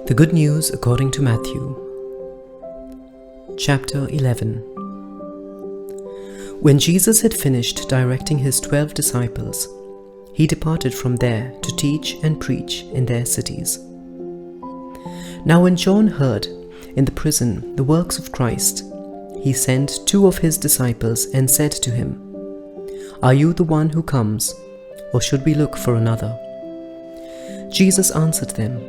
The Good News according to Matthew. Chapter 11. When Jesus had finished directing his 12 disciples, he departed from there to teach and preach in their cities. Now when John heard in the prison the works of Christ, he sent 2 of his disciples and said to him, "Are you the one who comes, or should we look for another?" Jesus answered them,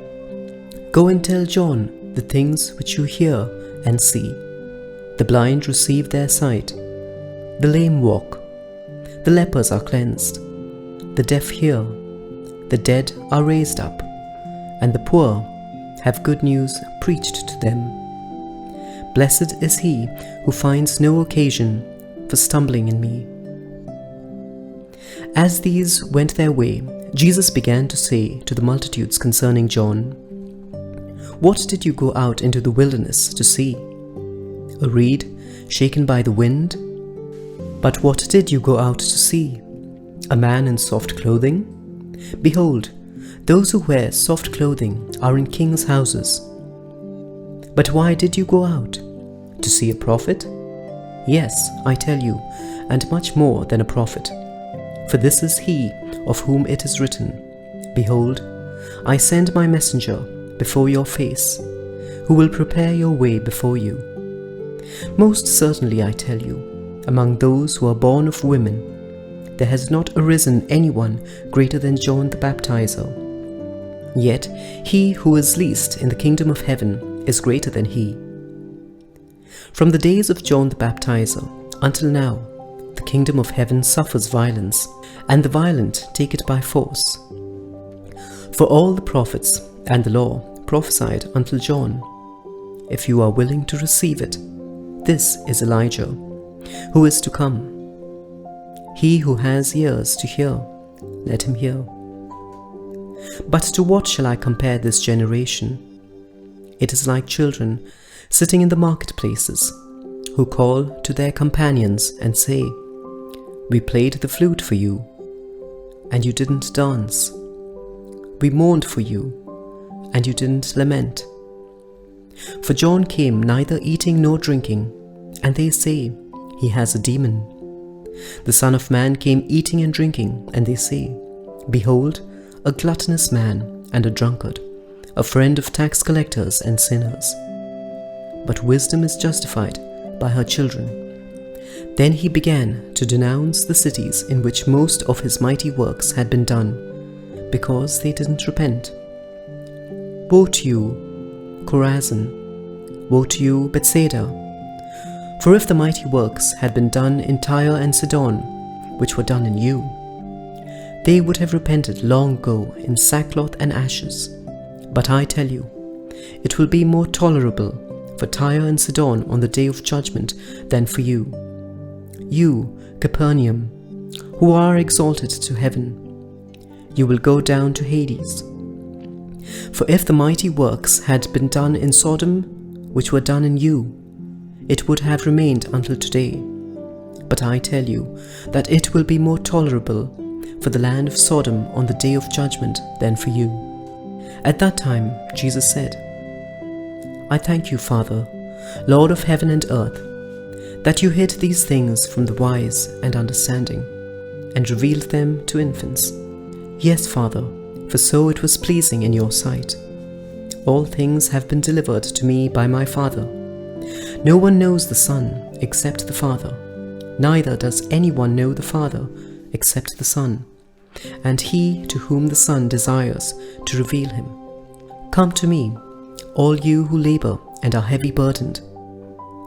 "Go and tell John the things which you hear and see. The blind receive their sight, the lame walk, the lepers are cleansed, the deaf hear, the dead are raised up, and the poor have good news preached to them. Blessed is he who finds no occasion for stumbling in me." As these went their way, Jesus began to say to the multitudes concerning John, "What did you go out into the wilderness to see? A reed shaken by the wind? But what did you go out to see? A man in soft clothing? Behold, those who wear soft clothing are in kings' houses. But why did you go out? To see a prophet? Yes, I tell you, and much more than a prophet. For this is he of whom it is written, 'Behold, I send my messenger before your face, who will prepare your way before you.' Most certainly I tell you, among those who are born of women, there has not arisen anyone greater than John the Baptizer. Yet he who is least in the kingdom of heaven is greater than he. From the days of John the Baptizer until now, the kingdom of heaven suffers violence, and the violent take it by force. For all the prophets and the law prophesied until John. If you are willing to receive it, this is Elijah, who is to come. He who has ears to hear, let him hear. But to what shall I compare this generation? It is like children sitting in the marketplaces, who call to their companions and say, 'We played the flute for you, and you didn't dance. We mourned for you, and you didn't lament.' For John came neither eating nor drinking, and they say, 'He has a demon.' The Son of Man came eating and drinking, and they say, 'Behold, a gluttonous man and a drunkard, a friend of tax collectors and sinners.' But wisdom is justified by her children." Then he began to denounce the cities in which most of his mighty works had been done, because they didn't repent. "Woe to you, Chorazin! Woe to you, Bethsaida! For if the mighty works had been done in Tyre and Sidon, which were done in you, they would have repented long ago in sackcloth and ashes. But I tell you, it will be more tolerable for Tyre and Sidon on the day of judgment than for you. You, Capernaum, who are exalted to heaven, you will go down to Hades. For if the mighty works had been done in Sodom, which were done in you, it would have remained until today. But I tell you that it will be more tolerable for the land of Sodom on the day of judgment than for you." At that time Jesus said, "I thank you, Father, Lord of heaven and earth, that you hid these things from the wise and understanding, and revealed them to infants. Yes, Father, for so it was pleasing in your sight. All things have been delivered to me by my Father. No one knows the Son except the Father, neither does anyone know the Father except the Son, and he to whom the Son desires to reveal him. Come to me, all you who labor and are heavy burdened,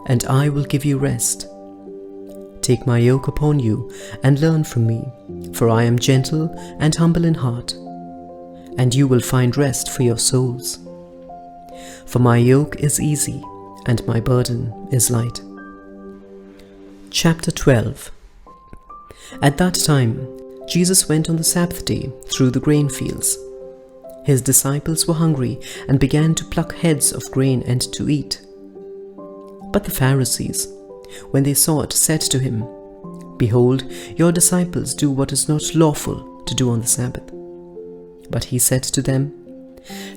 and I will give you rest. Take my yoke upon you and learn from me, for I am gentle and humble in heart, and you will find rest for your souls. For my yoke is easy and my burden is light." Chapter 12. At that time, Jesus went on the Sabbath day through the grain fields. His disciples were hungry and began to pluck heads of grain and to eat. But the Pharisees, when they saw it, said to him, "Behold, your disciples do what is not lawful to do on the Sabbath." But he said to them,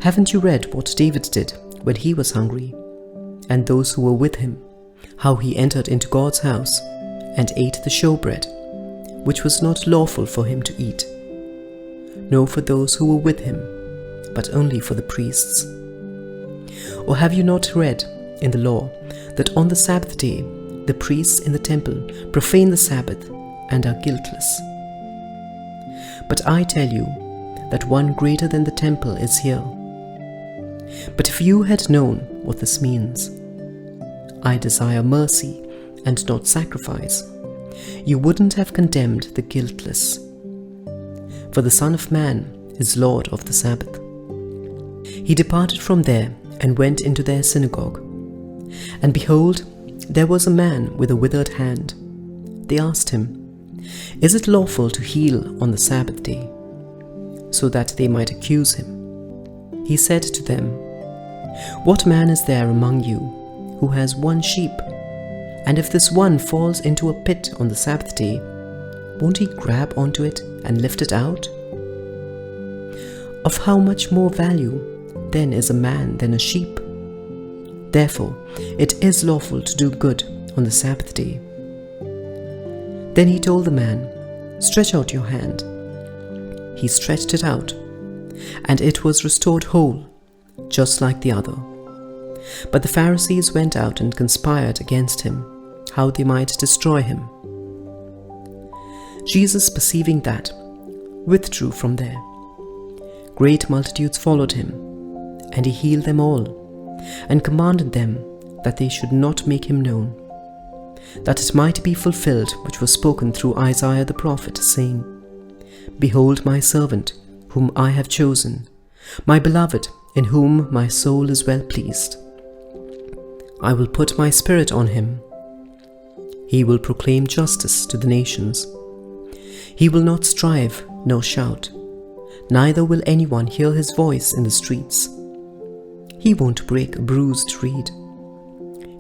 Haven't you read what David did when he was hungry, and those who were with him, how he entered into God's house and ate the showbread, which was not lawful for him to eat, nor for those who were with him, but only for the priests? Or have you not read in the law that on the Sabbath day the priests in the temple profane the Sabbath and are guiltless? But I tell you that one greater than the temple is here. But if you had known what this means, I desire mercy and not sacrifice, you wouldn't have condemned the guiltless. For the Son of Man is Lord of the Sabbath. He departed from there and went into their synagogue. And behold, there was a man with a withered hand. They asked him, "Is it lawful to heal on the Sabbath day?" So that they might accuse him. He said to them, "What man is there among you who has one sheep, and if this one falls into a pit on the Sabbath day, won't he grab onto it and lift it out? Of how much more value then is a man than a sheep? Therefore it is lawful to do good on the Sabbath day." Then he told the man, "Stretch out your hand." He stretched it out, and it was restored whole, just like the other. But the Pharisees went out and conspired against him, how they might destroy him. Jesus, perceiving that, withdrew from there. Great multitudes followed him, and he healed them all, and commanded them that they should not make him known, that it might be fulfilled which was spoken through Isaiah the prophet, saying, "Behold my servant, whom I have chosen, my beloved, in whom my soul is well pleased. I will put my spirit on him. He will proclaim justice to the nations. He will not strive nor shout, neither will anyone hear his voice in the streets. He won't break a bruised reed.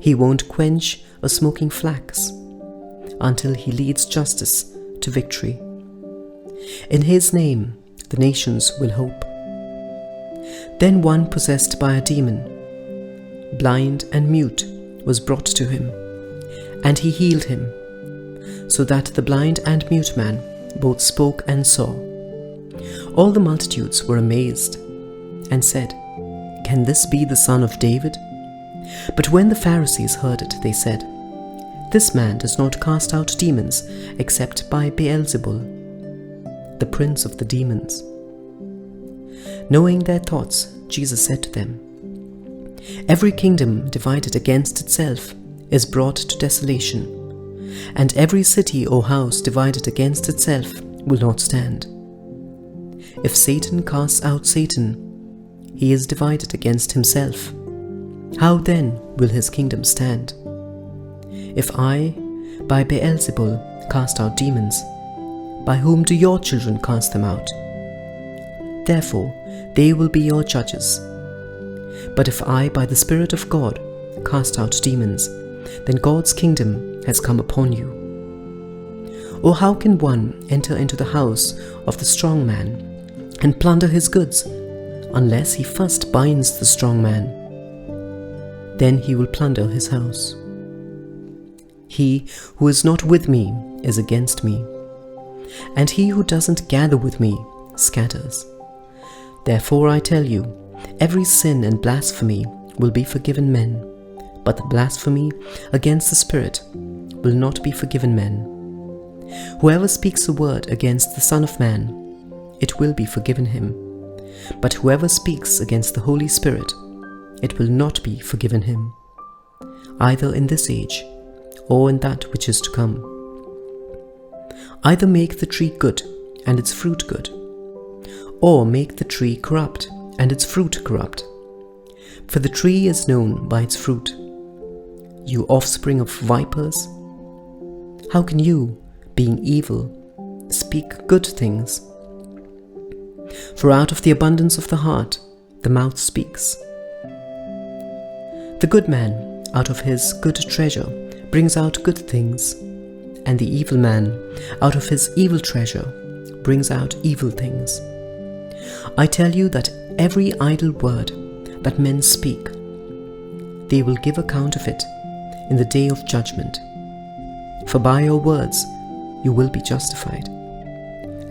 He won't quench a smoking flax, until he leads justice to victory. In his name the nations will hope." Then one possessed by a demon, blind and mute, was brought to him, and he healed him, so that the blind and mute man both spoke and saw. All the multitudes were amazed, and said, "Can this be the son of David?" But when the Pharisees heard it, they said, "This man does not cast out demons except by Beelzebul, the prince of the demons." Knowing their thoughts, Jesus said to them, "Every kingdom divided against itself is brought to desolation, and every city or house divided against itself will not stand. If Satan casts out Satan, he is divided against himself. How then will his kingdom stand? If I, by Beelzebul, cast out demons, by whom do your children cast them out? Therefore they will be your judges. But if I, by the Spirit of God, cast out demons, then God's kingdom has come upon you. Or how can one enter into the house of the strong man and plunder his goods, unless he first binds the strong man? Then he will plunder his house. He who is not with me is against me, and he who doesn't gather with me scatters. Therefore I tell you, every sin and blasphemy will be forgiven men, but the blasphemy against the Spirit will not be forgiven men. Whoever speaks a word against the Son of Man, it will be forgiven him. But whoever speaks against the Holy Spirit, it will not be forgiven him, either in this age or in that which is to come. Either make the tree good and its fruit good, or make the tree corrupt and its fruit corrupt. For the tree is known by its fruit. You offspring of vipers, how can you, being evil, speak good things? For out of the abundance of the heart, the mouth speaks. The good man, out of his good treasure, brings out good things, and the evil man, out of his evil treasure, brings out evil things. I tell you that every idle word that men speak, they will give account of it in the day of judgment. For by your words you will be justified,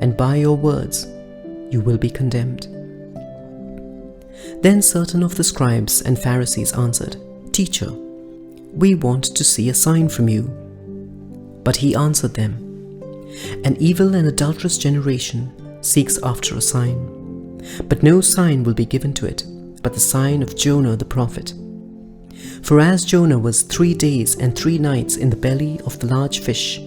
and by your words you will be condemned." Then certain of the scribes and Pharisees answered, "Teacher, we want to see a sign from you." But he answered them, "An evil and adulterous generation seeks after a sign, but no sign will be given to it but the sign of Jonah the prophet. For as Jonah was 3 days and 3 nights in the belly of the large fish,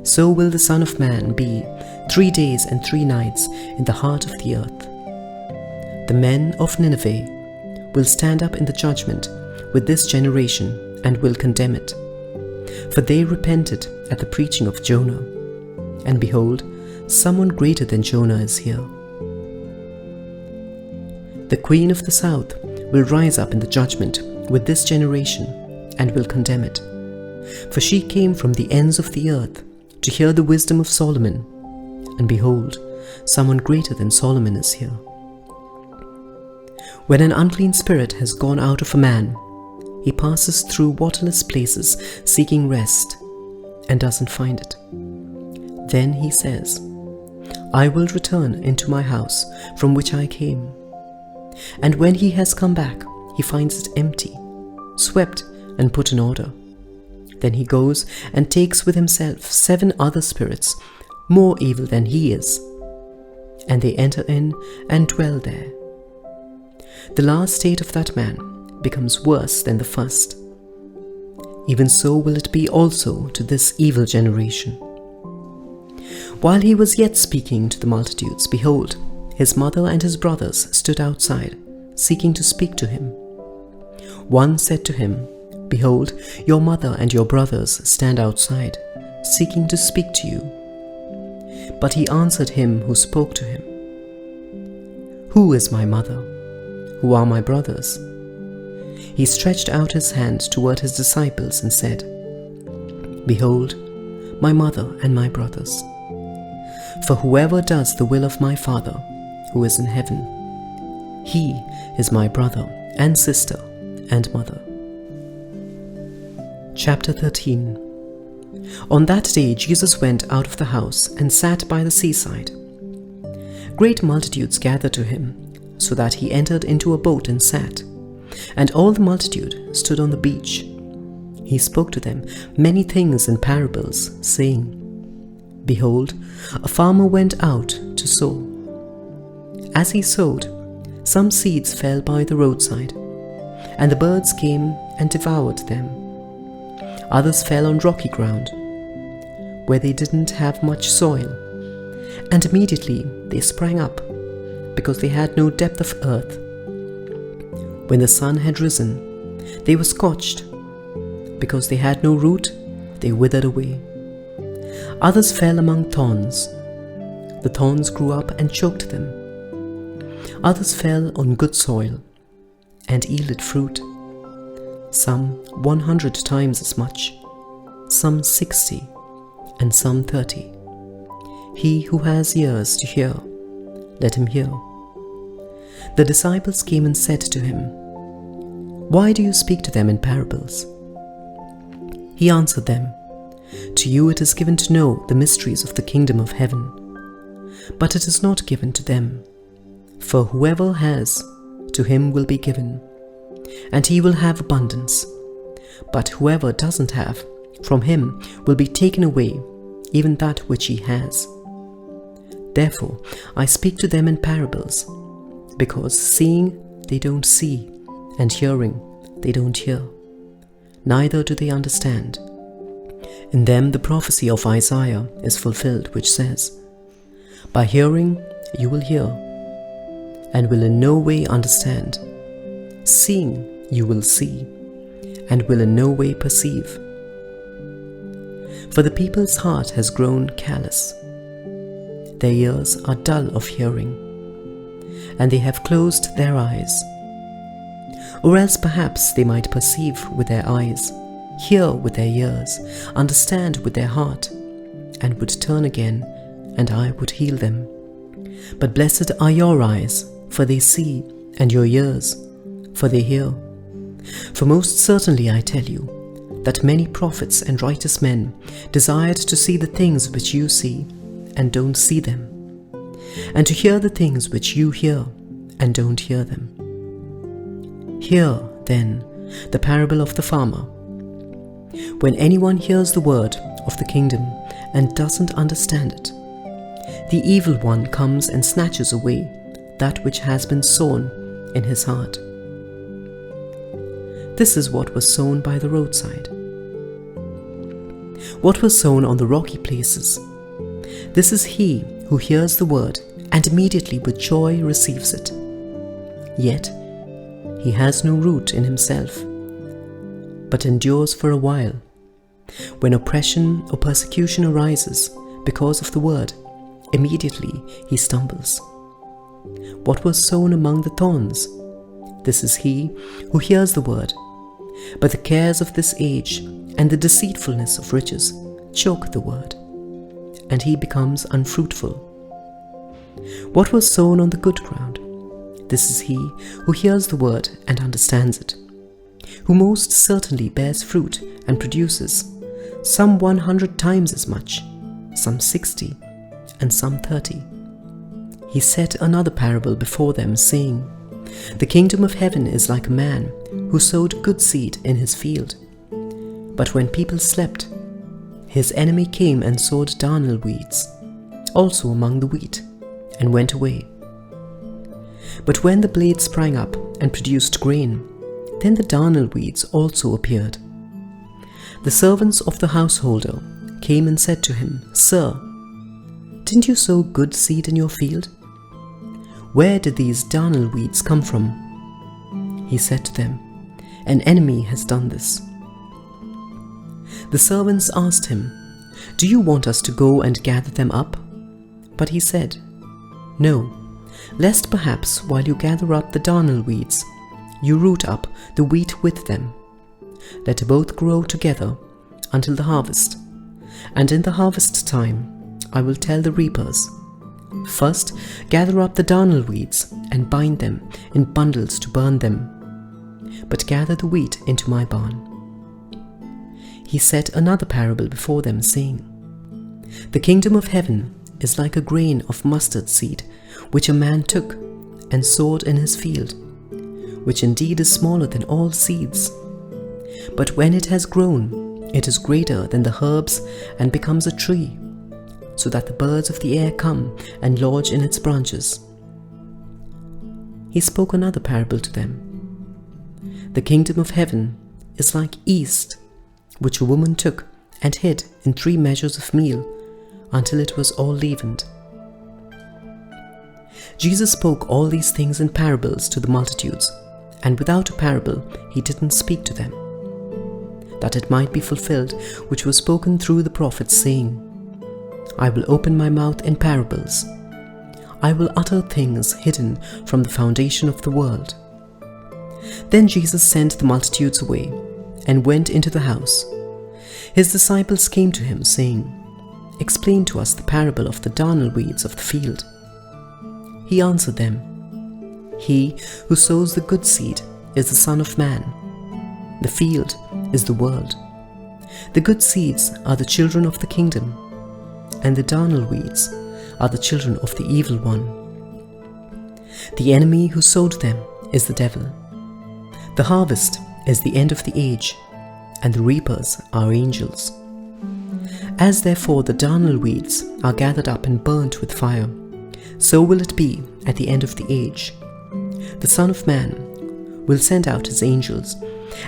so will the Son of Man be 3 days and 3 nights in the heart of the earth. The men of Nineveh will stand up in the judgment with this generation and will condemn it. For they repented at the preaching of Jonah, and behold, someone greater than Jonah is here. The queen of the south will rise up in the judgment with this generation and will condemn it. For she came from the ends of the earth to hear the wisdom of Solomon, and behold, someone greater than Solomon is here. When an unclean spirit has gone out of a man, he passes through waterless places seeking rest and doesn't find it. Then he says, "I will return into my house from which I came." And when he has come back, he finds it empty, swept and put in order. Then he goes and takes with himself 7 other spirits more evil than he is, and they enter in and dwell there. The last state of that man becomes worse than the first. Even so will it be also to this evil generation. While he was yet speaking to the multitudes, behold, his mother and his brothers stood outside, seeking to speak to him. One said to him, "Behold, your mother and your brothers stand outside, seeking to speak to you." But he answered him who spoke to him, "Who is my mother? Who are my brothers?" He stretched out his hand toward his disciples and said, "Behold, my mother and my brothers. For whoever does the will of my Father who is in heaven, he is my brother and sister and mother." Chapter 13. On that day Jesus went out of the house and sat by the seaside. Great multitudes gathered to him, so that he entered into a boat and sat, and all the multitude stood on the beach. He spoke to them many things in parables, saying, "Behold, a farmer went out to sow. As he sowed, some seeds fell by the roadside, and the birds came and devoured them. Others fell on rocky ground, where they didn't have much soil, and immediately they sprang up, because they had no depth of earth. When the sun had risen, they were scorched. Because they had no root, they withered away. Others fell among thorns. The thorns grew up and choked them. Others fell on good soil and yielded fruit, some 100 times as much, some 60, and some 30. He who has ears to hear, let him hear." The disciples came and said to him, "Why do you speak to them in parables?" He answered them, "To you it is given to know the mysteries of the kingdom of heaven, but it is not given to them. For whoever has, to him will be given, and he will have abundance. But whoever doesn't have, from him will be taken away even that which he has. Therefore I speak to them in parables, because seeing they don't see, and hearing they don't hear, neither do they understand. In them the prophecy of Isaiah is fulfilled, which says, 'By hearing you will hear, and will in no way understand. Seeing you will see, and will in no way perceive. For the people's heart has grown callous. Their ears are dull of hearing, and they have closed their eyes. Or else perhaps they might perceive with their eyes, hear with their ears, understand with their heart, and would turn again, and I would heal them. But blessed are your eyes, for they see, and your ears, for they hear. For most certainly I tell you, that many prophets and righteous men desired to see the things which you see, and don't see them, and to hear the things which you hear, and don't hear them. Hear, then, the parable of the farmer. When anyone hears the word of the kingdom and doesn't understand it, the evil one comes and snatches away that which has been sown in his heart. This is what was sown by the roadside. What was sown on the rocky places? This is he who hears the word and immediately with joy receives it. Yet he has no root in himself, but endures for a while. When oppression or persecution arises because of the word, immediately he stumbles. What was sown among the thorns? This is he who hears the word, but the cares of this age and the deceitfulness of riches choke the word, and he becomes unfruitful. What was sown on the good ground? This is he who hears the word and understands it, who most certainly bears fruit and produces, some 100 times as much, some 60, and some 30. He set another parable before them, saying, The kingdom of heaven is like a man who sowed good seed in his field. But when people slept, his enemy came and sowed darnel weeds, also among the wheat, and went away. But when the blade sprang up and produced grain, then the darnel weeds also appeared. The servants of the householder came and said to him, Sir, didn't you sow good seed in your field? Where did these darnel weeds come from? He said to them, An enemy has done this. The servants asked him, Do you want us to go and gather them up? But he said, No, lest perhaps while you gather up the darnel weeds, you root up the wheat with them. Let both grow together until the harvest, and in the harvest time I will tell the reapers, First gather up the darnel weeds and bind them in bundles to burn them, but gather the wheat into my barn. He set another parable before them, saying, The kingdom of heaven is like a grain of mustard seed, which a man took and sowed in his field, which indeed is smaller than all seeds. But when it has grown, it is greater than the herbs and becomes a tree, so that the birds of the air come and lodge in its branches. He spoke another parable to them. The kingdom of heaven is like yeast, which a woman took and hid in 3 measures of meal until it was all leavened. Jesus spoke all these things in parables to the multitudes, and without a parable he didn't speak to them, that it might be fulfilled which was spoken through the prophets, saying, I will open my mouth in parables. I will utter things hidden from the foundation of the world. Then Jesus sent the multitudes away and went into the house. His disciples came to him, saying, Explain to us the parable of the darnel weeds of the field. He answered them, He who sows the good seed is the Son of Man. The field is the world. The good seeds are the children of the kingdom, and the darnel weeds are the children of the evil one. The enemy who sowed them is the devil. The harvest is the end of the age, and the reapers are angels. As therefore the darnel weeds are gathered up and burnt with fire, so will it be at the end of the age. The Son of Man will send out his angels,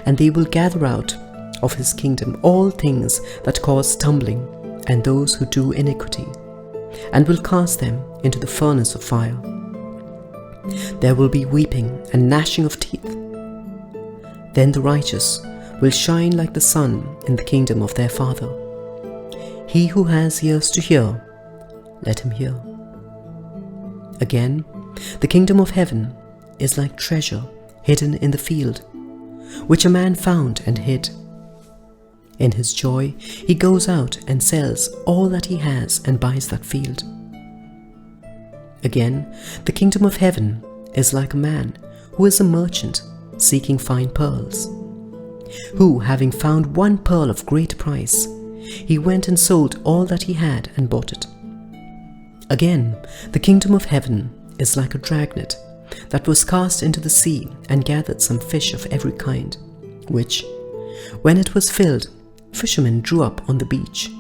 and they will gather out of his kingdom all things that cause stumbling and those who do iniquity, and will cast them into the furnace of fire. There will be weeping and gnashing of teeth. Then the righteous will shine like the sun in the kingdom of their Father. He who has ears to hear, let him hear. Again, the kingdom of heaven is like treasure hidden in the field, which a man found and hid. In his joy, he goes out and sells all that he has and buys that field. Again, the kingdom of heaven is like a man who is a merchant seeking fine pearls, who, having found one pearl of great price, he went and sold all that he had and bought it. Again, the kingdom of heaven is like a dragnet that was cast into the sea and gathered some fish of every kind, which, when it was filled, fishermen drew up on the beach.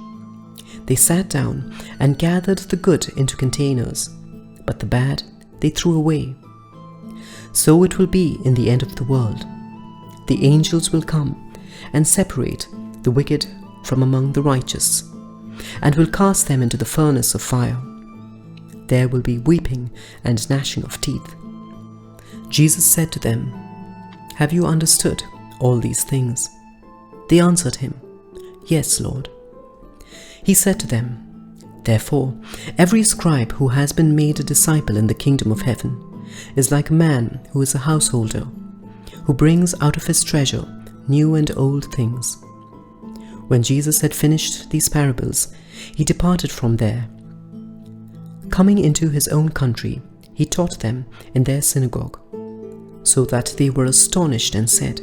They sat down and gathered the good into containers, but the bad they threw away. So it will be in the end of the world. The angels will come and separate the wicked from among the righteous, and will cast them into the furnace of fire. There will be weeping and gnashing of teeth. Jesus said to them, "Have you understood all these things?" They answered him, "Yes, Lord." He said to them, "Therefore, every scribe who has been made a disciple in the kingdom of heaven is like a man who is a householder, who brings out of his treasure new and old things." When Jesus had finished these parables, he departed from there. Coming into his own country, he taught them in their synagogue, so that they were astonished and said,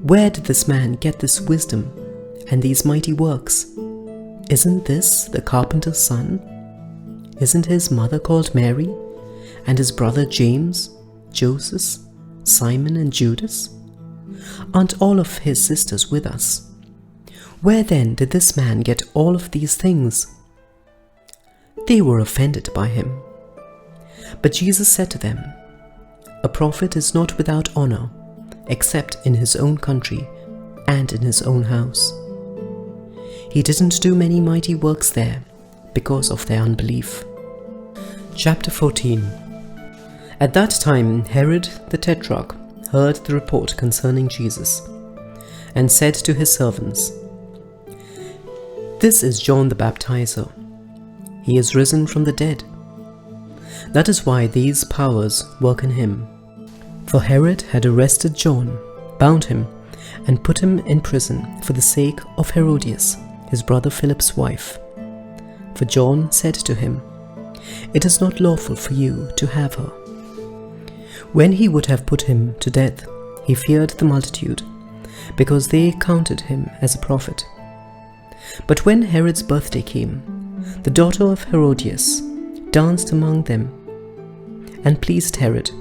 "Where did this man get this wisdom and these mighty works? Isn't this the carpenter's son? Isn't his mother called Mary, and his brother James, Joseph, Simon, and Judas? Aren't all of his sisters with us? Where then did this man get all of these things?" They were offended by him. But Jesus said to them, "A prophet is not without honor, except in his own country and in his own house." He didn't do many mighty works there because of their unbelief. Chapter 14. At that time Herod the Tetrarch heard the report concerning Jesus, and said to his servants, "This is John the Baptizer. He is risen from the dead. That is why these powers work in him." For Herod had arrested John, bound him, and put him in prison for the sake of Herodias, his brother Philip's wife. For John said to him, "It is not lawful for you to have her." When he would have put him to death, he feared the multitude, because they counted him as a prophet. But when Herod's birthday came, the daughter of Herodias danced among them and pleased Herod.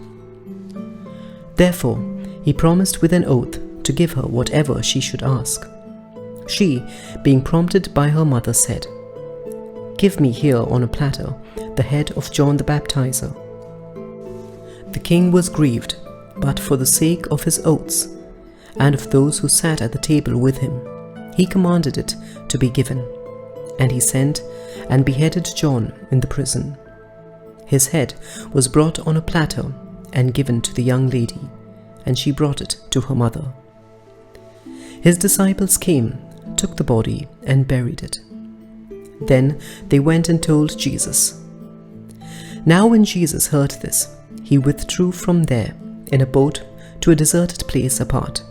Therefore he promised with an oath to give her whatever she should ask. She, being prompted by her mother, said, "Give me here on a platter the head of John the Baptizer." The king was grieved, but for the sake of his oaths and of those who sat at the table with him, he commanded it to be given. And he sent and beheaded John in the prison. His head was brought on a platter and given to the young lady, and she brought it to her mother. His disciples came, took the body, and buried it. Then they went and told Jesus. Now when Jesus heard this, he withdrew from there in a boat to a deserted place apart.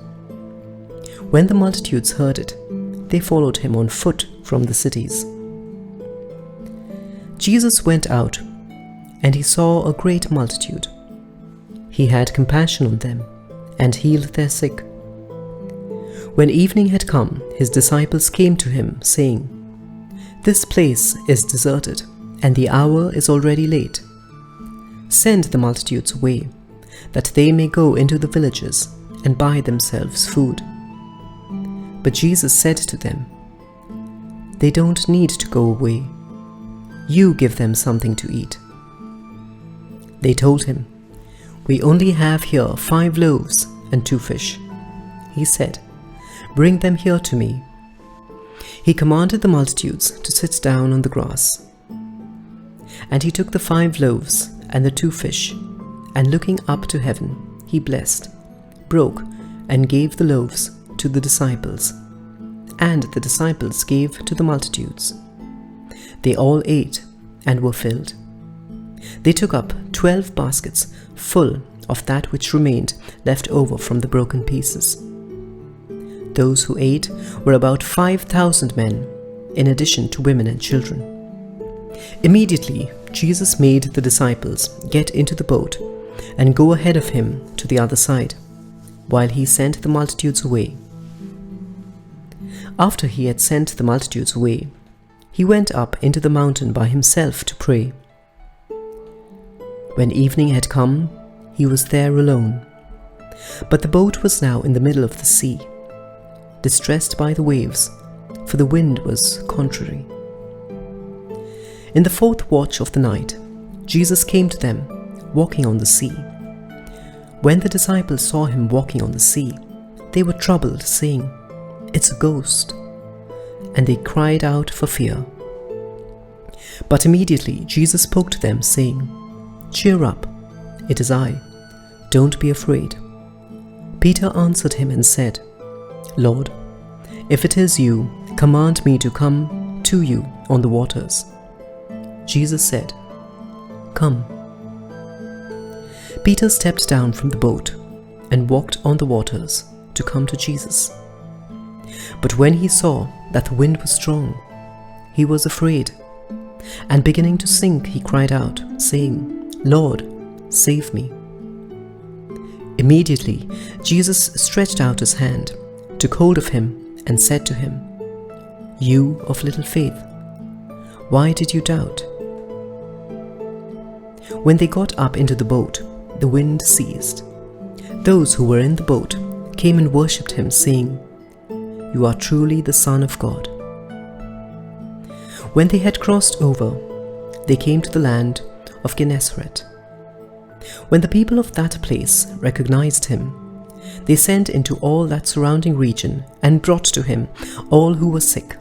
When the multitudes heard it, they followed him on foot from the cities. Jesus went out, and he saw a great multitude. He had compassion on them, and healed their sick. When evening had come, his disciples came to him, saying, "This place is deserted, and the hour is already late. Send the multitudes away, that they may go into the villages and buy themselves food." But Jesus said to them, "They don't need to go away. You give them something to eat." They told him, "We only have here 5 loaves and 2 fish." He said, "Bring them here to me." He commanded the multitudes to sit down on the grass. And he took the 5 loaves and the 2 fish, and looking up to heaven, he blessed, broke, and gave the loaves to the disciples, and the disciples gave to the multitudes. They all ate and were filled. They took up 12 baskets full of that which remained left over from the broken pieces. Those who ate were about 5,000 men, in addition to women and children. Immediately Jesus made the disciples get into the boat and go ahead of him to the other side, while he sent the multitudes away. After he had sent the multitudes away, he went up into the mountain by himself to pray. When evening had come, he was there alone. But the boat was now in the middle of the sea, distressed by the waves, for the wind was contrary. In the fourth watch of the night, Jesus came to them, walking on the sea. When the disciples saw him walking on the sea, they were troubled, saying, "It's a ghost," and they cried out for fear. But immediately Jesus spoke to them, saying, "Cheer up, it is I. Don't be afraid." Peter answered him and said, "Lord, if it is you, command me to come to you on the waters." Jesus said, "Come." Peter stepped down from the boat and walked on the waters to come to Jesus. But when he saw that the wind was strong, he was afraid, and beginning to sink, he cried out, saying, "Lord, save me." Immediately Jesus stretched out his hand, took hold of him, and said to him, "You of little faith, why did you doubt?" When they got up into the boat, the wind ceased. Those who were in the boat came and worshipped him, saying, "You are truly the Son of God." When they had crossed over, they came to the land of Gennesaret. When the people of that place recognized him, they sent into all that surrounding region and brought to him all who were sick,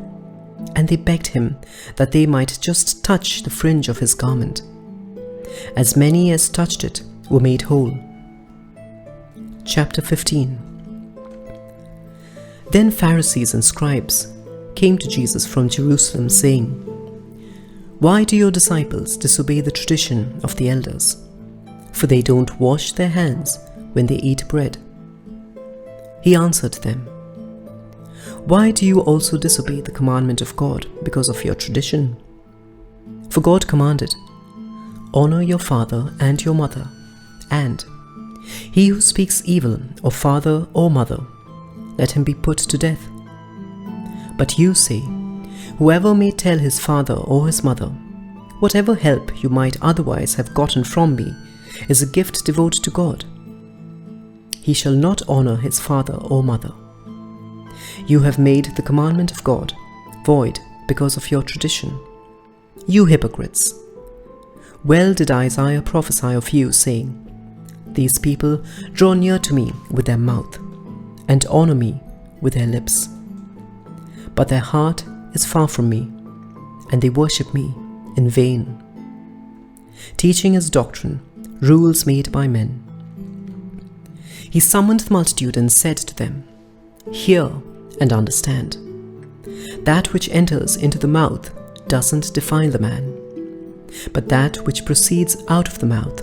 and they begged him that they might just touch the fringe of his garment. As many as touched it were made whole. Chapter 15. Then Pharisees and scribes came to Jesus from Jerusalem, saying, "Why do your disciples disobey the tradition of the elders? For they don't wash their hands when they eat bread." He answered them, "Why do you also disobey the commandment of God because of your tradition? For God commanded, 'Honor your father and your mother,' and 'He who speaks evil of father or mother, let him be put to death.' But you say, 'Whoever may tell his father or his mother, whatever help you might otherwise have gotten from me is a gift devoted to God, he shall not honor his father or mother.' You have made the commandment of God void because of your tradition. You hypocrites! Well did Isaiah prophesy of you, saying, 'These people draw near to me with their mouth, and honor me with their lips. But their heart is far from me, and they worship me in vain, teaching as doctrine rules made by men.' He summoned the multitude and said to them, 'Hear and understand. That which enters into the mouth doesn't defile the man, but that which proceeds out of the mouth,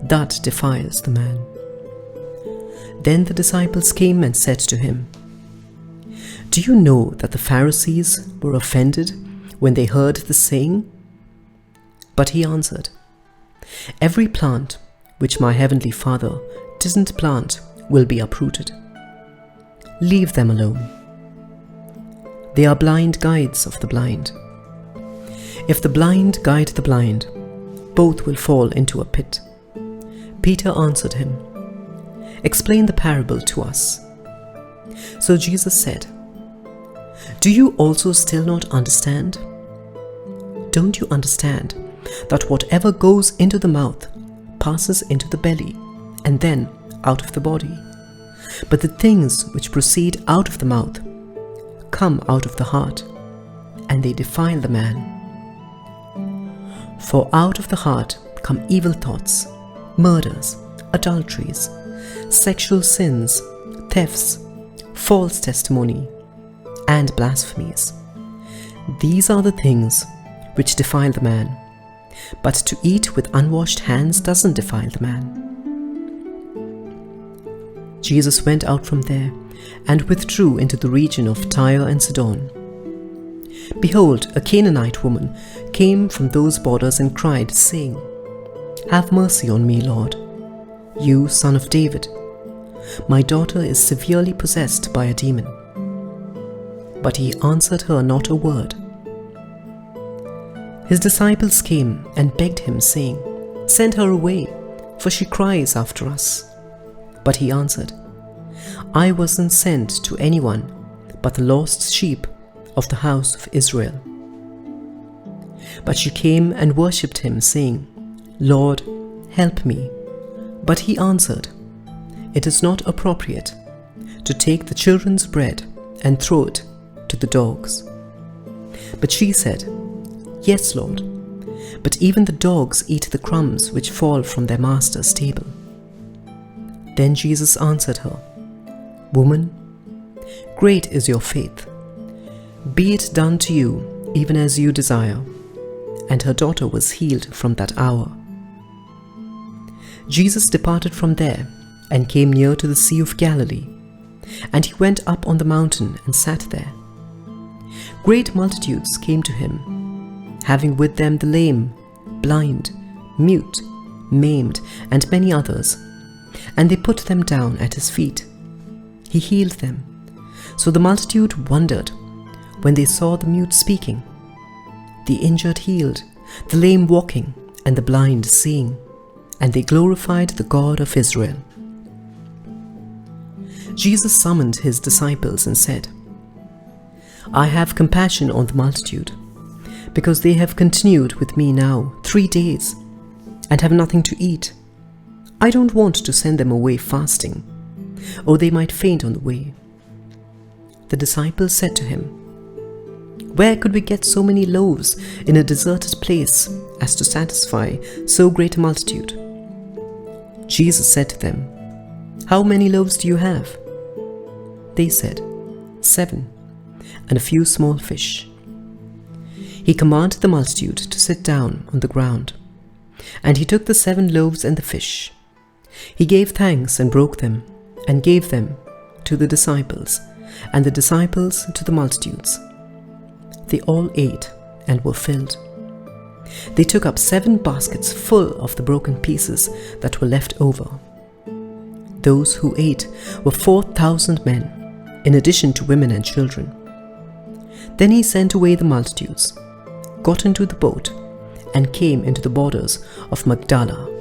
that defiles the man.' Then the disciples came and said to him, 'Do you know that the Pharisees were offended when they heard the saying?' But he answered, 'Every plant which my heavenly Father didn't plant will be uprooted. Leave them alone. They are blind guides of the blind. If the blind guide the blind, both will fall into a pit.' Peter answered him, 'Explain the parable to us.' So Jesus said, 'Do you also still not understand? Don't you understand that whatever goes into the mouth passes into the belly and then out of the body? But the things which proceed out of the mouth come out of the heart, and they defile the man. For out of the heart come evil thoughts, murders, adulteries, sexual sins, thefts, false testimony, and blasphemies. These are the things which defile the man, but to eat with unwashed hands doesn't defile the man." Jesus went out from there and withdrew into the region of Tyre and Sidon. Behold, a Canaanite woman came from those borders and cried, saying, Have mercy on me, Lord, you Son of David. My daughter is severely possessed by a demon. But he answered her not a word. His disciples came and begged him, saying, Send her away, for she cries after us. But he answered, I wasn't sent to anyone but the lost sheep of the house of Israel. But she came and worshipped him, saying, Lord, help me. But he answered, It is not appropriate to take the children's bread and throw it to the dogs. But she said, Yes, Lord, but even the dogs eat the crumbs which fall from their master's table. Then Jesus answered her, Woman, great is your faith. Be it done to you even as you desire. And her daughter was healed from that hour. Jesus departed from there and came near to the Sea of Galilee, and he went up on the mountain and sat there. Great multitudes came to him, having with them the lame, blind, mute, maimed, and many others, and they put them down at his feet. He healed them. So the multitude wondered when they saw the mute speaking, the injured healed, the lame walking, and the blind seeing, and they glorified the God of Israel. Jesus summoned his disciples and said, I have compassion on the multitude, because they have continued with me now 3 days, and have nothing to eat. I don't want to send them away fasting, or they might faint on the way. The disciples said to him, Where could we get so many loaves in a deserted place as to satisfy so great a multitude? Jesus said to them, How many loaves do you have? They said, 7, and a few small fish. He commanded the multitude to sit down on the ground, and he took the 7 loaves and the fish. He gave thanks and broke them, and gave them to the disciples, and the disciples to the multitudes. They all ate and were filled. They took up 7 baskets full of the broken pieces that were left over. Those who ate were 4,000 men, in addition to women and children. Then he sent away the multitudes, got into the boat, and came into the borders of Magdala.